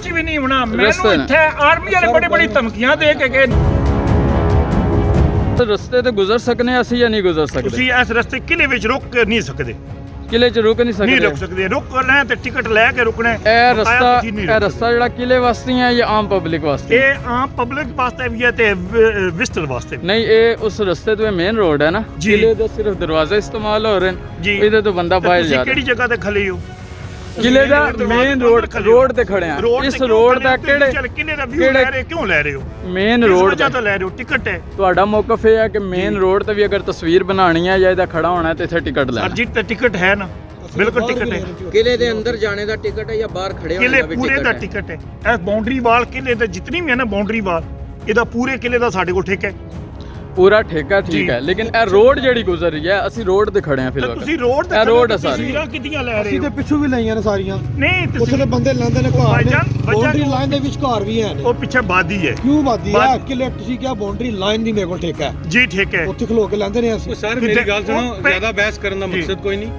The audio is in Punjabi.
ਕੁਝ ਵੀ ਨਹੀਂ ਹੋਣਾ। ਮੈਨੂੰ ਇੱਥੇ ਆਰਮੀ ਵਾਲੇ ਬੜੀ ਬੜੀ ਧਮਕੀਆਂ ਦੇ ਕੇ ਗਏ। ਰਸਤੇ ਤੇ ਗੁਜ਼ਰ ਸਕਨੇ ਅਸੀਂ ਜਾਂ ਨਹੀਂ ਗੁਜ਼ਰ ਸਕਦੇ? ਤੁਸੀਂ ਇਸ ਰਸਤੇ ਕਿਲੇ ਵਿੱਚ ਰੁਕ ਨਹੀਂ ਸਕਦੇ। ਕਿਲੇ 'ਚ ਰੁਕ ਨਹੀਂ ਸਕਦੇ? ਨਹੀਂ ਰੁਕ ਸਕਦੇ। ਰੁਕਣਾ ਤੇ ਟਿਕਟ ਲੈ ਕੇ ਰੁਕਣਾ। ਇਹ ਰਸਤਾ ਜਿਹੜਾ ਕਿਲੇ ਵਾਸਤੇ ਹੈ ਜਾਂ ਆਮ ਪਬਲਿਕ ਵਾਸਤੇ? ਇਹ ਆਮ ਪਬਲਿਕ ਵਾਸਤੇ ਵੀ ਹੈ ਤੇ ਵਿਜ਼ਟਰ ਵਾਸਤੇ ਵੀ। ਨਹੀਂ, ਇਹ ਉਸ ਰਸਤੇ ਤੋਂ ਮੇਨ ਰੋਡ ਹੈ ਨਾ। ਕਿਲੇ ਦਾ ਸਿਰਫ ਦਰਵਾਜ਼ੇ ਇਸਤੇਮਾਲ ਹੋ ਰਹੇ ਨੇ, ਇਹਦੇ ਤੋਂ ਬੰਦਾ ਬਾਹਰ ਜਾ ਰਿਹਾ। ਕਿਹੜੀ ਜਗ੍ਹਾ ਤੇ ਖਲੇ ਹੋ? ਕਿਲੇ ਦਾ ਮੇਨ ਰੋਡ ਤੇ ਖੜੇ ਆ। ਇਸ ਰੋਡ ਦਾ ਕਿਲੇ ਦਾ ਵਿਊ ਲੈ ਰਹੇ ਕਿਉਂ ਲੈ ਰਹੇ ਹੋ? ਮੇਨ ਰੋਡ ਤੇ ਲੈ ਰਹੇ ਹੋ, ਟਿਕਟ ਹੈ ਤੁਹਾਡਾ। ਮੌਕਫ ਇਹ ਹੈ ਕਿ ਮੇਨ ਰੋਡ ਤੇ ਵੀ ਅਗਰ ਤਸਵੀਰ ਬਣਾਣੀ ਹੈ ਜਾਂ ਇਹਦਾ ਖੜਾ ਹੋਣਾ ਹੈ ਤੇ ਇੱਥੇ ਟਿਕਟ ਲੈਣਾ। ਅਰਜੀ ਤੇ ਟਿਕਟ ਹੈ ਨਾ, ਬਿਲਕੁਲ ਟਿਕਟ ਹੈ। ਕਿਲੇ ਦੇ ਅੰਦਰ ਜਾਣੇ ਦਾ ਟਿਕਟ ਹੈ ਜਾਂ ਬਾਹਰ ਖੜੇ ਹੋਣੇ ਕਿਲੇ ਦਾ ਵੀ ਪੂਰੇ ਦਾ ਟਿਕਟ ਹੈ। ਇਹ ਬਾਉਂਡਰੀ ਵਾਲ ਕਿਲੇ ਤੇ ਜਿਤਨੀ ਵੀ ਹੈ ਨਾ ਬਾਉਂਡਰੀ ਵਾਲ, ਇਹਦਾ ਪੂਰੇ ਕਿਲੇ ਦਾ ਸਾਡੇ ਕੋਲ ਠੇਕਾ ਹੈ। ਪੂਰਾ ਠੇਕਾ ਠੀਕ ਹੈ, ਲੇਕਿਨ ਇਹ ਰੋਡ ਜਿਹੜੀ ਗੁਜ਼ਰ ਰਹੀ ਹੈ, ਅਸੀਂ ਰੋਡ ਤੇ ਖੜੇ ਆ ਫਿਲਹਾਲ। ਤੁਸੀਂ ਰੋਡ ਤੇ ਤਸਵੀਰਾਂ ਕਿੱਦੀਆਂ ਲੈ ਰਹੇ ਹੋ? ਅਸੀਂ ਤੇ ਪਿੱਛੋਂ ਵੀ ਲਈਆਂ ਨੇ ਸਾਰੀਆਂ। ਨਹੀਂ ਉੱਥੇ ਤੇ ਬੰਦੇ ਲੈਂਦੇ ਨੇ ਘਰ ਨੇ, ਬਾਉਂਡਰੀ ਲਾਈਨ ਦੇ ਵਿੱਚ ਘਰ ਵੀ ਹੈ ਨੇ। ਉਹ ਪਿੱਛੇ ਬਾਦੀ ਹੈ। ਕਿਉਂ ਬਾਦੀ ਹੈ? ਕਿਲੇ ਤੁਸੀਂ ਕਿਹਾ ਬਾਉਂਡਰੀ ਲਾਈਨ ਦੀ ਮੇਰੇ ਕੋਲ ਠੇਕਾ ਹੈ ਜੀ, ਠੇਕਾ ਹੈ। ਉੱਥੇ ਖਲੋ ਕੇ ਲੈਂਦੇ ਨੇ ਅਸੀਂ। ਸਰ ਮੇਰੀ ਗੱਲ ਸੁਣੋ, ਜ਼ਿਆਦਾ ਬਹਿਸ ਕਰਨ ਦਾ ਮਕਸਦ ਕੋਈ ਨਹੀਂ।